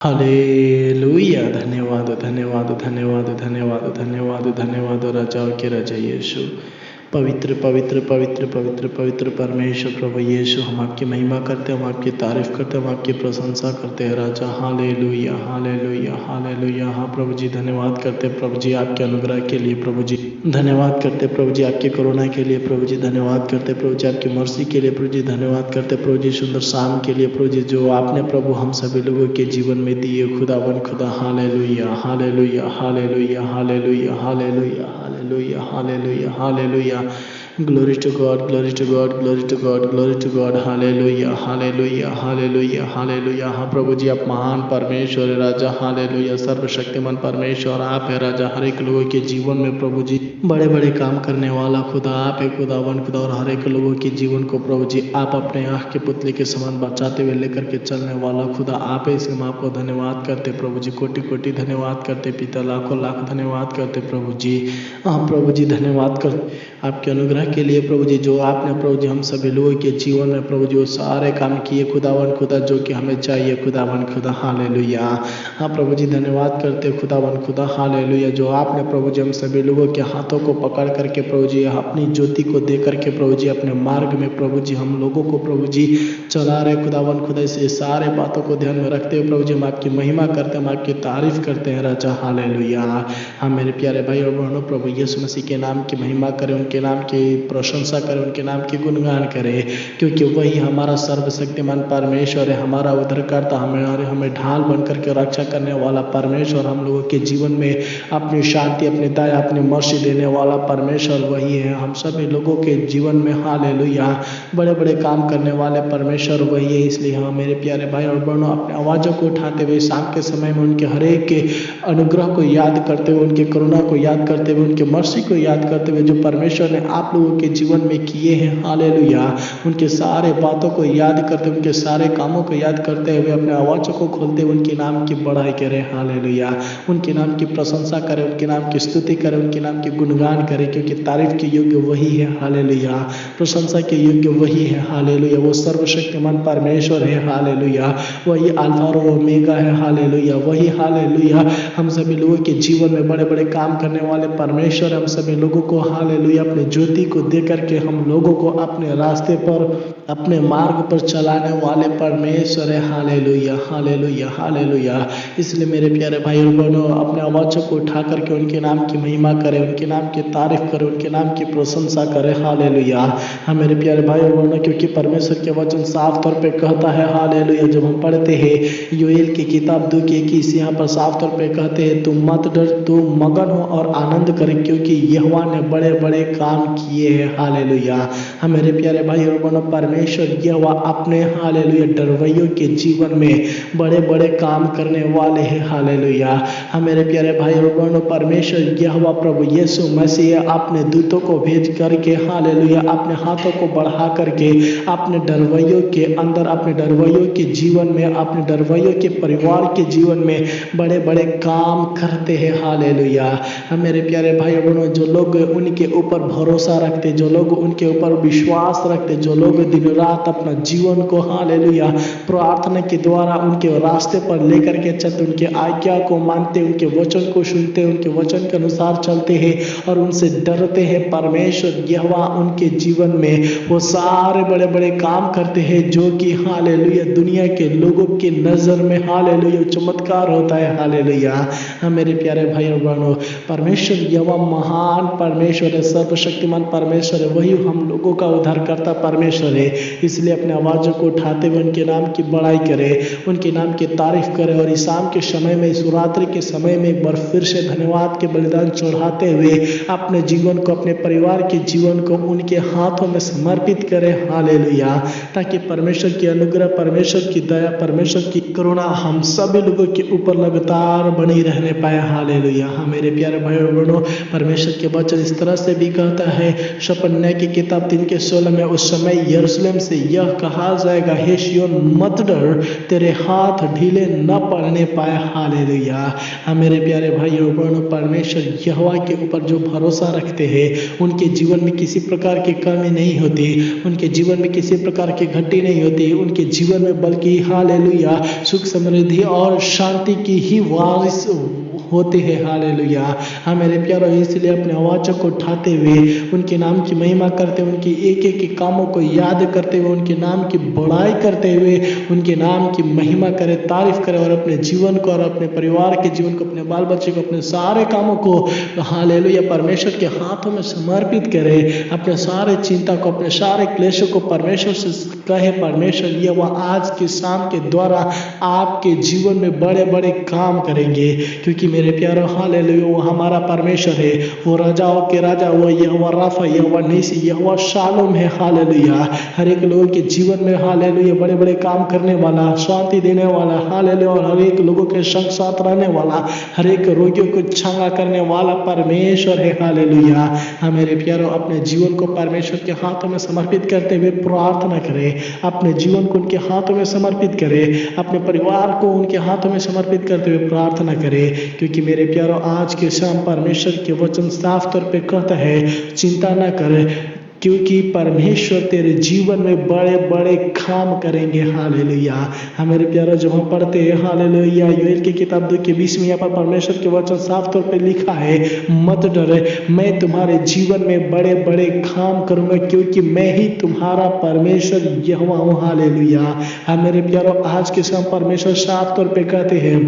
Hallelujah. धन्यवाद धन्यवाद धन्यवाद धन्यवाद धन्यवाद धन्यवाद राजाओं के राजा यीशु। पवित्र पवित्र पवित्र पवित्र पवित्र परमेश्वर प्रभु यीशु, हम आपकी महिमा करते हैं, हम आपकी तारीफ करते हैं, हम आपकी प्रशंसा करते हैं राजा। Hallelujah hallelujah hallelujah. हाँ प्रभु जी, धन्यवाद करते हैं प्रभु जी आपके अनुग्रह के लिए। प्रभु जी धन्यवाद करते हैं प्रभु जी आपके करुणा के लिए। प्रभु जी धन्यवाद करते हैं प्रभु जी आपकी मर्सी के लिए। प्रभु जी धन्यवाद करते हैं प्रभु जी सुंदर शाम के लिए। प्रभु जी जो आपने प्रभु हम सभी लोगों के जीवन में दिए खुदावन खुदा। Hallelujah hallelujah hallelujah hallelujah hallelujah hallelujah hallelujah hallelujah. Glory to God, glory to God, glory to God, glory to God. Hallelujah, hallelujah, hallelujah, hallelujah. हाँ प्रभु जी, आप महान परमेश्वर है राजा। हालेलुया, सर्वशक्तिमान परमेश्वर आप है राजा। हर एक लोगों के जीवन में प्रभु जी बड़े बड़े काम करने वाला खुदा आप है खुदावन खुदा। और हर एक लोगों के जीवन को प्रभु जी आप अपने आँख के पुतले के समान बचाते हुए लेकर के चलने वाला खुदा आप है। इसलिए हम आपको धन्यवाद करते प्रभु जी, कोटि कोटि धन्यवाद करते पिता, लाखों लाख धन्यवाद करते प्रभु जी। हाँ प्रभु जी धन्यवाद करते आपके अनुग्रह के लिए प्रभु जी, जो आपने प्रभु जी हम सभी लोगों के जीवन में प्रभु जी वो सारे काम किए खुदावन खुदा जो कि हमें चाहिए खुदावन खुदा। हालेलुया। हाँ प्रभु जी धन्यवाद करते खुदावन खुदा। हालेलुया, जो आपने प्रभु जी हम सभी लोगों के हाथों को पकड़ करके प्रभु जी अपनी ज्योति को दे करके प्रभु जी अपने मार्ग में प्रभु जी हम लोगों को प्रभु जी चला रहे खुदावन खुदा। इसे सारे बातों को ध्यान में रखते हुए प्रभु जी हम आपकी महिमा करते हैं, हम आपकी तारीफ करते हैं राजा। हालेलुया। हाँ मेरे प्यारे भाई और बहनों, प्रभु यीशु मसीह के नाम की महिमा करें, उनके नाम की प्रशंसा करें, उनके नाम की गुणगान करें, क्योंकि वही हमारा सर्वशक्तिमान परमेश्वर है, हमारा उद्धारकर्ता, हमें ढाल बन करके रक्षा करने वाला परमेश्वर, हम लोगों के जीवन में अपनी शांति, अपनी दया, अपनी मर्सी देने वाला परमेश्वर वही है हम सभी लोगों के जीवन में। हालेलुया, बड़े बड़े काम करने वाले परमेश्वर वही है। इसलिए हाँ मेरे प्यारे भाई और बहनों, अपने आवाज़ों को उठाते हुए शाम के समय में उनके हर एक के अनुग्रह को याद करते हुए, उनके करुणा को याद करते हुए, उनके मर्सी को याद करते हुए, जो परमेश्वर ने आप लोगों के जीवन में किए हैं। हालेलुया, उनके सारे बातों को याद करते हुए, उनके सारे कामों को याद करते हुए अपने आवाज़ों को खोलते हुए उनके नाम की बड़ाई करें। हालेलुया, उनके नाम की प्रशंसा करें, उनके नाम की स्तुति करें, उनके नाम की गुणगान करें, क्योंकि तारीफ के योग्य वही है। हालेलुया, प्रशंसा के योग्य वही है। हालेलुया, वो सर्वशक्तिमान परमेश्वर है। हालेलुया, वही अल्फा और ओमेगा है। हालेलुया, वही हालेलुया हम सभी लोगों के जीवन में बड़े बड़े काम करने वाले परमेश्वर, हम सभी लोगों को हालेलुया अपने ज्योति को दे करके हम लोगों को अपने रास्ते पर, अपने मार्ग पर चलाने वाले परमेश्वर है। Hallelujah hallelujah hallelujah. इसलिए मेरे प्यारे भाई और बहनों, अपने आवाज़ों को उठा करके उनके नाम की महिमा करें, उनके नाम की तारीफ करें, उनके नाम की प्रशंसा करें। हालेलुया। हाँ मेरे प्यारे भाई और बहनों, क्योंकि परमेश्वर के वचन साफ तौर पे कहता है हालेलुया, जब हम पढ़ते हैं योएल की किताब 2:21, यहाँ पर साफ तौर पे कहते हैं, तुम मत डर, तुम मगन हो और आनंद करें, क्योंकि यहोवा ने बड़े बड़े काम किए हैं। हालेलुया। हाँ मेरे प्यारे भाई और बहनों, परमेश्वर यहोवा अपने हालेलुया डरवैयों के जीवन में बड़े बड़े काम करने वाले हैं। हालेलुया। हाँ मेरे प्यारे भाई और बहनों, परमेश्वर यहोवा प्रभु यीशु मसीह अपने दूतों को भेज करके हालेलुया अपने हाथों को बढ़ा करके अपने डरवैयों के अंदर, अपने डरवैयों के जीवन में, अपने डरवैयों के परिवार के जीवन में बड़े बड़े काम करते हैं। हालेलुया। हाँ मेरे प्यारे भाई और बहनों, जो लोग उनके ऊपर भरोसा रखते, जो लोग उनके ऊपर विश्वास रखते, जो लोग दिन रात अपना जीवन को हालेलुया प्रार्थना के द्वारा उनके रास्ते पर लेकर के चलते, उनके आज्ञा को मानते, उनके वचन को सुनते, उनके वचन के अनुसार चलते हैं और उनसे डरते हैं, परमेश्वर यहोवा उनके जीवन में वो सारे बड़े बड़े काम करते हैं, जो कि हालेलुया दुनिया के लोगों की नजर में हालेलुया चमत्कार होता है। हालेलुया। हाँ मेरे प्यारे भाई और बहनों, परमेश्वर यहोवा महान परमेश्वर है, सर्वशक्तिमान परमेश्वर है, वही हम लोगों का उद्धारकर्ता परमेश्वर है। इसलिए अपने आवाज़ों को उठाते हुए उनके नाम की बड़ाई करें, उनके नाम की तारीफ करें, और इस शाम के समय में, इस रात्रि के समय में एक बार फिर से धन्यवाद के बलिदान चढ़ाते हुए अपने जीवन को, अपने परिवार के जीवन को उनके हाथों में समर्पित करें। हालेलुया, ताकि परमेश्वर की अनुग्रह, परमेश्वर की दया, परमेश्वर की करुणा हम सभी लोगों के ऊपर लगातार बनी रहने पाए। हालेलुया। हाँ मेरे प्यारे भाई और बहनों, परमेश्वर के वचन इस तरह से भी कहता है शपन्याह की किताब 3:16 में, उस समय यरूशलेम से यह कहा जाएगा, हे सिय्योन मत डर, तेरे हाथ ढीले न पड़ने पाए। हालेलुया। हाँ मेरे प्यारे भाइयों बहनों, परमेश्वर यहोवा के ऊपर जो भरोसा रखते हैं उनके जीवन में किसी प्रकार की कमी नहीं होती, उनके जीवन में किसी प्रकार की घटी नहीं होती, उनके जीवन में बल्कि हालेलुया सुख समृद्धि और शांति की ही वारिस होते हैं। हालेलुया। हाँ मेरे प्यारों, इसलिए अपने आवाज़ों को उठाते हुए उनके नाम की महिमा करते हुए, उनके एक एक कामों को याद करते हुए, उनके नाम की बड़ाई करते हुए उनके नाम की महिमा करें, तारीफ करें और अपने जीवन को और अपने परिवार के जीवन को, अपने बाल बच्चे को, अपने सारे कामों को हालेलुया परमेश्वर के हाथों में समर्पित करें। अपने सारे चिंता को, अपने सारे क्लेशों को परमेश्वर से कहे, परमेश्वर ये वह आज के शाम के द्वारा आपके जीवन में बड़े बड़े काम करेंगे, क्योंकि मेरे प्यारों हालेलुया वो हमारा परमेश्वर है, वो राजाओं के राजा, वो यहोवा राफा, यहोवा नीसी, यहोवा शालोम है। हालेलुया। हर एक लोगों के जीवन में हालेलुया बड़े बड़े काम करने वाला, शांति देने वाला, हालेलुया, और हर एक लोगों के संग साथ रहने वाला, हर एक रोगियों को चंगा करने वाला परमेश्वर है। हालेलुया। हाँ मेरे प्यारों, अपने जीवन को परमेश्वर के हाथों में समर्पित करते हुए प्रार्थना करें, अपने जीवन को उनके हाथों में समर्पित करें, अपने परिवार को उनके हाथों में समर्पित करते हुए प्रार्थना करें, क्योंकि मेरे प्यारों आज के शाम परमेश्वर के वचन साफ तौर पे कहता है, चिंता न कर, क्योंकि परमेश्वर तेरे जीवन में बड़े बड़े काम करेंगे। हालेलुया। हाँ मेरे प्यारों, जब हम पढ़ते हैं हालेलुया योएल की किताब 2:20 में, यहाँ पर परमेश्वर के वचन साफ तौर पे लिखा है, मत डरे, मैं तुम्हारे जीवन में बड़े बड़े काम करूंगा, क्योंकि मैं ही तुम्हारा परमेश्वर यहोवा हूँ। हालेलुया। हाँ मेरे प्यारों, आज के शाम परमेश्वर साफ तौर पे कहते हैं,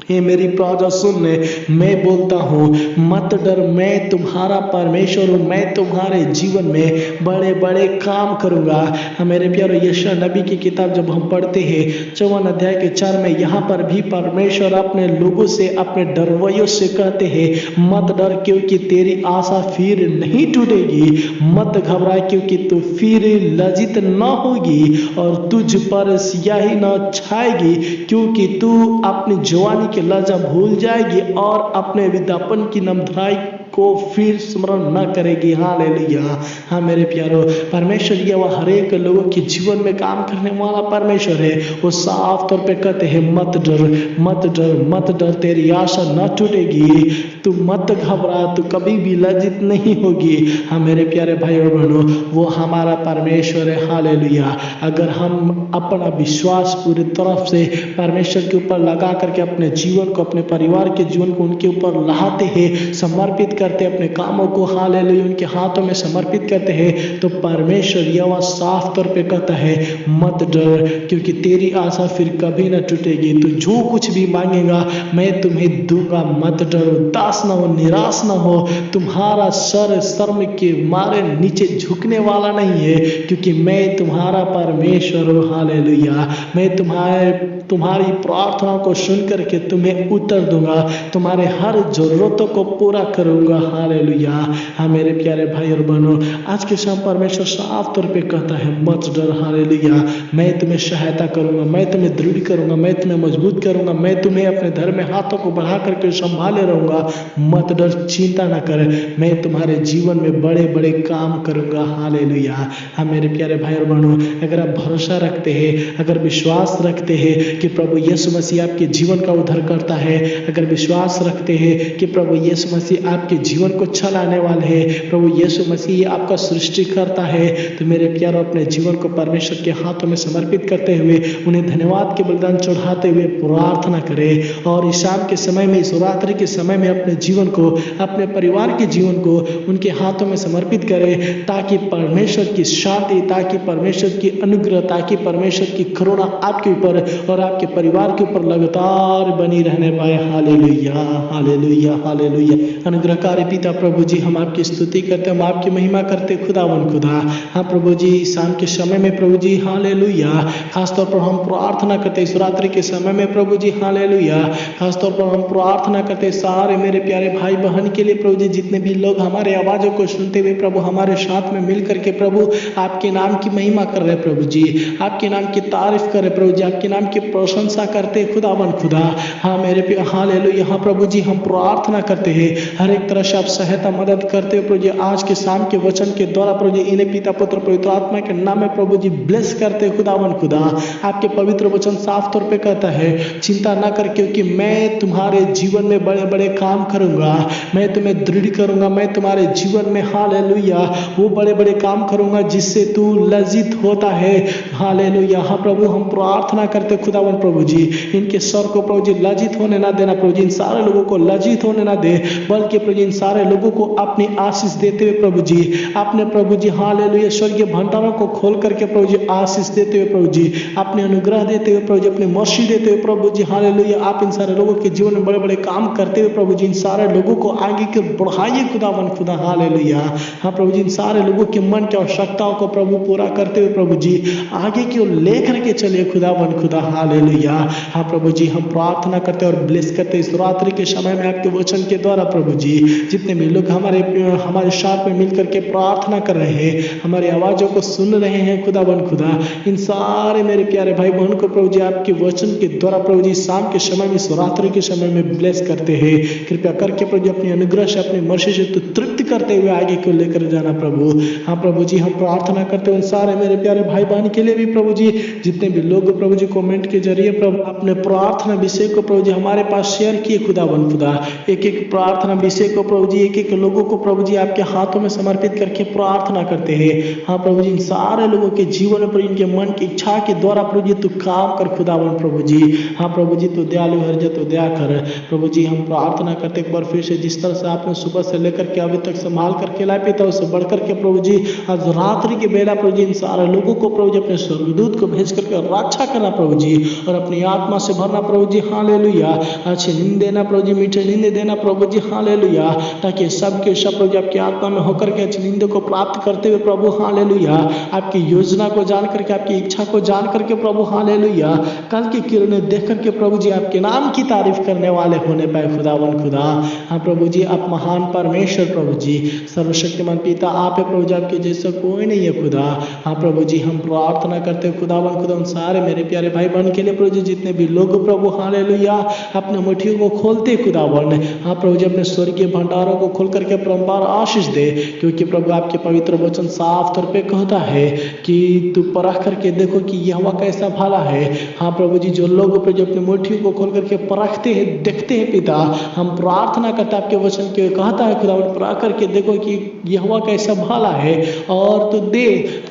हे मेरी प्रजा सुन, मैं बोलता हूँ मत डर, मैं तुम्हारा परमेश्वर हूँ, मैं तुम्हारे जीवन में बड़े बड़े काम करूँगा। हाँ मेरे प्यारे, यशायाह नबी की किताब जब हम पढ़ते हैं 54 अध्याय के 4 में, यहाँ पर भी परमेश्वर अपने लोगों से, अपने डरवैयों से कहते हैं, मत डर, क्योंकि तेरी आशा फिर नहीं टूटेगी, मत घबरा, क्योंकि तू फिर लज्जित न होगी और तुझ पर स्याही न छाएगी, क्योंकि तू अपनी जवानी की लज्जा भूल जाएगी और अपने विज्ञापन की नमधराई को फिर स्मरण न करेगी। हालेलुया। हाँ मेरे प्यारों, परमेश्वर ये वह हर एक लोगों के जीवन में काम करने वाला परमेश्वर है। वो साफ तौर पे कहते हैं, मत डर, मत डर, मत डर, तेरी आशा न टूटेगी, तू मत घबरा, तू कभी भी लज्जित नहीं होगी। हाँ मेरे प्यारे भाइयों बहनों, वो हमारा परमेश्वर है। हालेलुया। अगर हम अपना विश्वास पूरी तरफ से परमेश्वर के ऊपर लगा करके अपने जीवन को, अपने परिवार के जीवन को उनके ऊपर लाते हैं, समर्पित करते हैं, अपने कामों को हालेलुया उनके हाथों में समर्पित करते हैं, तो परमेश्वर यह साफ तौर पे कहता है, मत डर, क्योंकि तेरी आशा फिर कभी न टूटेगी, तू जो कुछ भी मांगेगा मैं तुम्हें दूंगा, मत डरो, उदास न हो, निराश न हो, तुम्हारा सर शर्म के मारे नीचे झुकने वाला नहीं है, क्योंकि मैं तुम्हारा परमेश्वर हूँ। हालेलुया। मैं तुम्हारी प्रार्थना को सुन करके तुम्हें उत्तर दूंगा, तुम्हारे हर जरूरतों को पूरा करूंगा। हालेलुया। हाँ मेरे प्यारे भाई और बहनों, आज के शाम परमेश्वर साफ तौर पे कहता है, मत डर। हालेलुया। मैं तुम्हें सहायता करूंगा, मैं तुम्हें दृढ़ करूंगा, मैं तुम्हें मजबूत करूंगा, मैं तुम्हें अपने धर्म में हाथों को बढ़ा करके संभाले रहूंगा। मत डर, चिंता ना कर, मैं तुम्हारे जीवन में बड़े बड़े काम करूंगा। हालेलुया। हाँ मेरे प्यारे भाई और बहनों, अगर आप भरोसा रखते हैं, अगर विश्वास रखते हैं कि प्रभु यीशु मसीह आपके जीवन का उद्धार करता है, अगर विश्वास रखते हैं कि प्रभु यीशु मसीह आपके जीवन को चलाने वाले हैं, प्रभु यीशु मसीह आपका सृष्टि करता है, तो मेरे प्यारों अपने जीवन को परमेश्वर के हाथों में समर्पित करते हुए, उन्हें धन्यवाद के बलिदान चढ़ाते हुए प्रार्थना करें, और इस शाम के समय में, इस रात्रि के समय में अपने जीवन को, अपने परिवार के जीवन को उनके हाथों में समर्पित करें, ताकि परमेश्वर की शांति, ताकि परमेश्वर की अनुग्रह, ताकि परमेश्वर की करुणा आपके ऊपर और आपके परिवार के ऊपर लगातार बनी रहने पाए। Hallelujah, hallelujah, hallelujah. अनुग्रहकारी पिता प्रभु जी, हम आपकी स्तुति करते, हम आपकी महिमा करते खुदावन खुदा। हाँ प्रभु जी, शाम के समय में प्रभु जी हालेलुया, खासतौर पर हम प्रार्थना करते इस रात्रि के समय में प्रभु जी हालेलुया, खासतौर पर हम प्रार्थना करते सारे मेरे प्यारे भाई बहन के लिए प्रभु जी, जितने भी लोग हमारे आवाज़ों को सुनते हुए प्रभु हमारे साथ में मिल करके प्रभु आपके नाम की महिमा कर रहे प्रभु जी, आपके नाम की तारीफ कर रहे प्रभु जी, आपके नाम की प्रशंसा करते खुदावन खुदा। हाँ मेरे हालेलुया। हाँ प्रभु जी, हम प्रार्थना करते हैं हर एक तरह तरह से आप सहायता मदद करते हो प्रभु जी। आज के शाम के वचन के द्वारा प्रभु जी इन्हें पिता पुत्र पवित्र आत्मा के नाम में प्रभु जी ब्लेस करते हो खुदावन खुदा। आपके पवित्र वचन साफ तौर पे कहता है, चिंता ना कर क्योंकि मैं तुम्हारे जीवन में बड़े बड़े काम करूंगा, मैं तुम्हें दृढ़ करूंगा, मैं तुम्हारे जीवन में हालेलुया वो बड़े बड़े काम करूंगा जिससे तू लज्जित होता है। हालेलुया। हाँ प्रभु, हम प्रार्थना करते खुदावन प्रभु जी, इनके स्वर को प्रभु जी लज्जित होने ना देना प्रभु जी, इन सारे लोगों को लज्जित होने ना दे, बल्कि प्रभु जी इन सारे लोगों को अपनी आशीष देते हुए प्रभु जी, अपने प्रभु जी हालेलुया स्वर्गीय भंडारों को खोल करके प्रभु जी आशीष देते हुए प्रभु जी, अपने अनुग्रह देते हुए प्रभु जी, अपनी मर्सी देते हुए प्रभु जी हालेलुया, आप इन सारे लोगों के जीवन में बड़े बड़े काम करते हुए प्रभु जी इन सारे लोगों को आगे की ओर बढ़ाइए खुदावन खुदा। हालेलुया। हाँ प्रभु जी, इन सारे लोगों के मन की आवश्यकताओं को प्रभु पूरा करते हुए प्रभु जी आगे की ओर लेकर के चलिए खुदावन खुदा। हालेलुया। हाँ प्रभु जी, हम प्रार्थना करते और ब्लेस करते इस रात्रि के समय में आपके वचन के द्वारा प्रभु जी, जितने भी लोग हमारे साथ में मिल करके प्रार्थना कर रहे हैं, हमारी आवाज़ों को सुन रहे हैं खुदावन खुदा, इन सारे मेरे प्यारे भाई बहन को प्रभु जी आपके वचन के द्वारा प्रभु जी शाम के समय में, इस रात्रि के समय में ब्लेस करते हैं। कृपया करके प्रभु जी अपनी अनुग्रह से, अपनी मर्जी से तो तृप्त करते हुए आगे को लेकर जाना प्रभु। हाँ प्रभु जी, हम प्रार्थना करते हैं सारे मेरे प्यारे भाई बहन के लिए भी प्रभु जी, जितने भी लोग प्रभु जी कमेंट के जरिए प्रभु अपने प्रार्थना विषय को प्रभु जी हमारे पास शेयर किए खुदावन खुदा, एक एक प्रार्थना विषय को प्रभु जी एक एक लोगों को प्रभु जी आपके हाथों में समर्पित करके प्रार्थना करते हैं। हाँ प्रभु जी, इन सारे लोगों के जीवन में इनके मन की इच्छा के द्वारा प्रभु जी तू काम कर खुदावन प्रभु जी। हाँ प्रभु जी, तू दयालु हर तो दया कर प्रभु जी। हम प्रार्थना करते एक बार फिर से, जिस तरह से आपने सुबह से लेकर के अभी तक संभाल करके लाए पिता, उससे बढ़ करके प्रभु जी आज रात्रि के बेला प्रभु जी इन सारे लोगों को प्रभु जी अपने स्वर्गदूत को भेज करके रक्षा करना प्रभु जी, और अपनी आत्मा से भरना प्रभु जी। हालेलुया। अच्छी नींद देना प्रभु जी, मीठे नींद देना प्रभु जी। हालेलुया। ताकि सबके सब प्रभु जी आपकी आत्मा में होकर के अच्छी नींद को प्राप्त करते हुए प्रभु हालेलुया, आपकी योजना को जान करके, आपकी इच्छा को जान करके प्रभु हालेलुया, कल की किरणें देख करके प्रभु जी आपके नाम की तारीफ करने वाले होने पाए खुदावन खुदा। हाँ प्रभु जी, आप महान परमेश्वर प्रभु जी, सर्वशक्तिमान पिता आप है प्रभु जी, आपके जैसा कोई नहीं है खुदा। हाँ प्रभु जी, हम प्रार्थना करते हैं खुदावन खुदा उन सारे मेरे प्यारे भाई बहन के लिए प्रभु जी, जितने भी लोग प्रभु हालेलुया अपने मुट्ठियों को खोलते खुदावन। हाँ प्रभु जी, अपने स्वर्गीय भंडारों को खोल करके परम्पार आशीष दे, क्योंकि प्रभु आपके पवित्र वचन साफ तौर पे कहता है कि तू परख करके देखो कि यहोवा कैसा भला है। हाँ प्रभु जी, जो लोग प्रभु जी अपने मुट्ठियों को खोल करके परखते हैं, देखते हैं पिता, हम प्रार्थना करते आपके वचन के कहता है खुदावन, परख करके देखो कि यहोवा कैसा भला है, और तो दे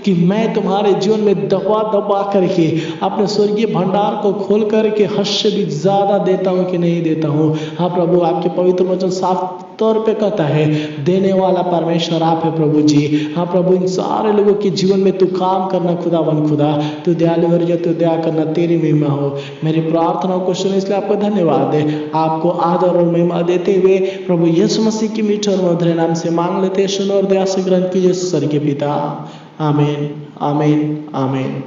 कि मैं तुम्हारे जीवन में दबा दबा करके अपने स्वर्गीय भंडार को खोल करके हद से भी ज्यादा देता हूँ कि नहीं देता हूँ। हाँ प्रभु, आपके पवित्र वचन साफ तौर पे कहता है देने वाला परमेश्वर आप है प्रभु जी। हाँ प्रभु, इन सारे लोगों के जीवन में तू काम करना खुदावन खुदा, तू दयालु है, तू दया करना, तेरी महिमा हो। मेरी प्रार्थनाओं को सुने इसलिए आपको धन्यवाद है। आपको आदर और महिमा देते हुए प्रभु यीशु मसीह की मीठे और मधुर नाम से मांग लेते, सुनो और दया से ग्रहण कीजिए स्वर्गीय पिता। आमीन आमीन आमीन।